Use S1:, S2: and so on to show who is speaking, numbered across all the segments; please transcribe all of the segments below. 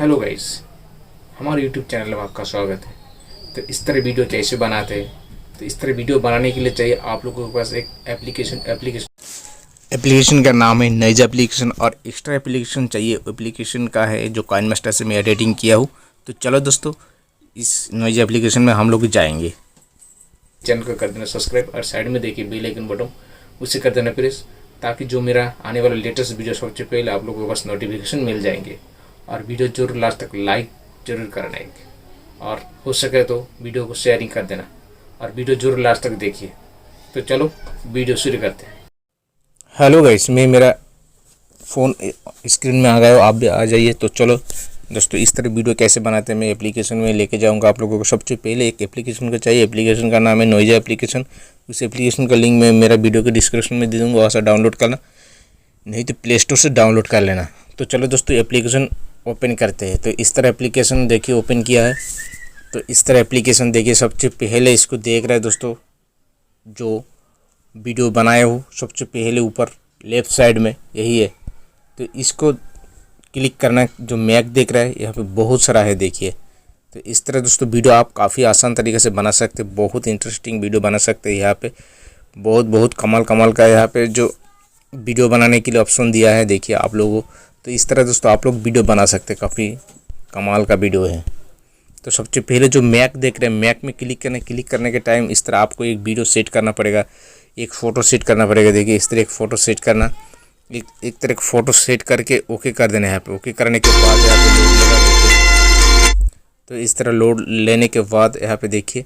S1: Hello guys, हमारे YouTube channel में आपका स्वागत है। तो इस तरह वीडियो कैसे बनाते हैं? तो इस तरह वीडियो बनाने के लिए चाहिए आप लोगों के पास एक एप्लीकेशन का नाम है नॉइज एप्लीकेशन, और एक्स्ट्रा एप्लीकेशन चाहिए। एप्लीकेशन का है जो कॉइन मास्टर से मैं एडिटिंग किया हूँ। तो चलो दोस्तों, इस नॉइज एप्लीकेशन में हम लोग जाएंगे। चैनल को कर देना सब्सक्राइब और साइड में देखिए बेल आइकन बटन, उसे कर देना प्रेस, ताकि जो मेरा आने वाला लेटेस्ट वीडियो सबसे पहले आप लोगों को बस नोटिफिकेशन मिल जाएंगे। और वीडियो जरूर लास्ट तक लाइक जरूर करना है, और हो सके तो वीडियो को शेयरिंग कर देना, और वीडियो जरूर लास्ट तक देखिए। तो चलो वीडियो शुरू करते हैं। हेलो गाइस, मैं मेरा फ़ोन स्क्रीन में आ गया हो, आप भी आ जाइए। तो चलो दोस्तों, इस तरह वीडियो कैसे बनाते हैं मैं एप्लीकेशन में लेके जाऊंगा आप लोगों को। सबसे पहले एक एप्लीकेशन का चाहिए। एप्लीकेशन का नाम है नॉइज एप्लीकेशन। उस एप्लीकेशन का लिंक मैं मेरा वीडियो के डिस्क्रिप्शन में दे दूँगा, वहाँ से डाउनलोड करना, नहीं तो प्ले स्टोर से डाउनलोड कर लेना। तो चलो दोस्तों, एप्लीकेशन ओपन करते हैं। तो इस तरह एप्लीकेशन देखिए ओपन किया है। तो इस तरह एप्लीकेशन देखिए, सबसे पहले इसको देख रहे हैं दोस्तों, जो वीडियो बनाए हो सबसे पहले ऊपर लेफ़्ट साइड में यही है। तो इसको क्लिक करना, जो मैक देख रहा है यहाँ पे बहुत सारा है देखिए। तो इस तरह दोस्तों वीडियो आप काफ़ी आसान तरीके से बना सकते हैं, बहुत इंटरेस्टिंग वीडियो बना सकते हैं। यहाँ पे बहुत कमाल का यहाँ पे जो वीडियो बनाने के लिए ऑप्शन दिया है देखिए आप लोगों। तो इस तरह दोस्तों आप लोग वीडियो बना सकते हैं, काफ़ी कमाल का वीडियो है। तो सबसे पहले जो मैक देख रहे हैं, मैक में क्लिक करने के टाइम इस तरह आपको एक वीडियो सेट करना पड़ेगा, एक फ़ोटो सेट करना पड़ेगा। देखिए इस तरह एक फ़ोटो सेट करना, एक तरह का फ़ोटो सेट करके ओके कर देना है। यहाँ पे ओके करने के बाद यहाँ पे लोड लेगा देखिए। तो इस तरह लोड लेने के बाद यहाँ पे देखिए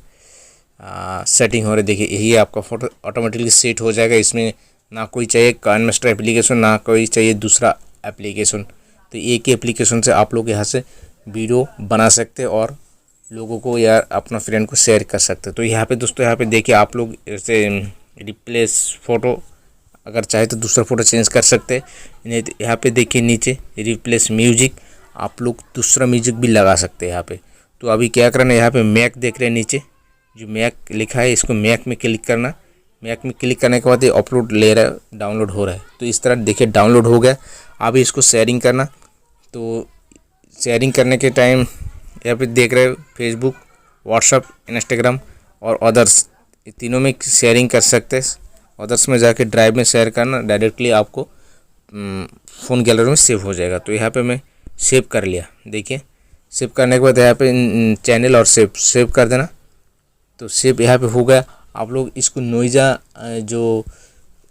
S1: सेटिंग हो रही है। देखिए यही आपका फ़ोटो ऑटोमेटिकली सेट हो जाएगा। इसमें ना कोई चाहिए कॉइन मास्टर एप्लीकेशन, ना कोई चाहिए दूसरा एप्लीकेशन। तो एक ही एप्लीकेशन से आप लोग यहाँ से वीडियो बना सकते हैं और लोगों को या अपना फ्रेंड को शेयर कर सकते हैं। तो यहाँ पे दोस्तों, यहाँ पे देखिए आप लोग ऐसे रिप्लेस फ़ोटो, अगर चाहे तो दूसरा फ़ोटो चेंज कर सकते हैं, नहीं तो यहाँ पे देखिए नीचे रिप्लेस म्यूजिक, आप लोग दूसरा म्यूजिक भी लगा सकते हैं यहाँ पे। तो अभी क्या करना है, यहाँ पे मैक देख रहे हैं नीचे जो मैक लिखा है, इसको मैक में क्लिक करना। मैक में क्लिक करने के बाद ये अपलोड ले रहा है, डाउनलोड हो रहा है। तो इस तरह देखिए डाउनलोड हो गया। अभी इसको शेयरिंग करना। तो शेयरिंग करने के टाइम यहाँ पे देख रहे हो फेसबुक, व्हाट्सअप, इंस्टाग्राम और अदर्स, ये तीनों में शेयरिंग कर सकते हैं। अदर्स में जाके ड्राइव में शेयर करना, डायरेक्टली आपको फ़ोन गैलरी में सेव हो जाएगा। तो यहाँ पे मैं सेव कर लिया। देखिए सेव करने के बाद यहाँ पे चैनल और सेव कर देना। तो सेव यहाँ पे हो गया। आप लोग इसको नोइजा जो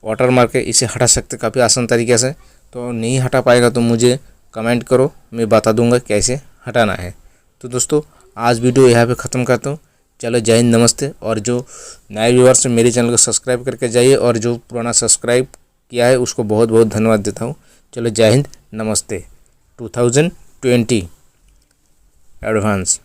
S1: वाटर मार्क है इसे हटा सकते काफ़ी आसान तरीके से। तो नहीं हटा पाएगा तो मुझे कमेंट करो, मैं बता दूंगा कैसे हटाना है। तो दोस्तों आज वीडियो यहाँ पे ख़त्म करता हूँ। चलो जय हिंद, नमस्ते। और जो नए व्यूअर्स मेरे चैनल को सब्सक्राइब करके जाइए, और जो पुराना सब्सक्राइब किया है उसको बहुत बहुत धन्यवाद देता हूँ। चलो जय हिंद, नमस्ते। 2020 एडवांस।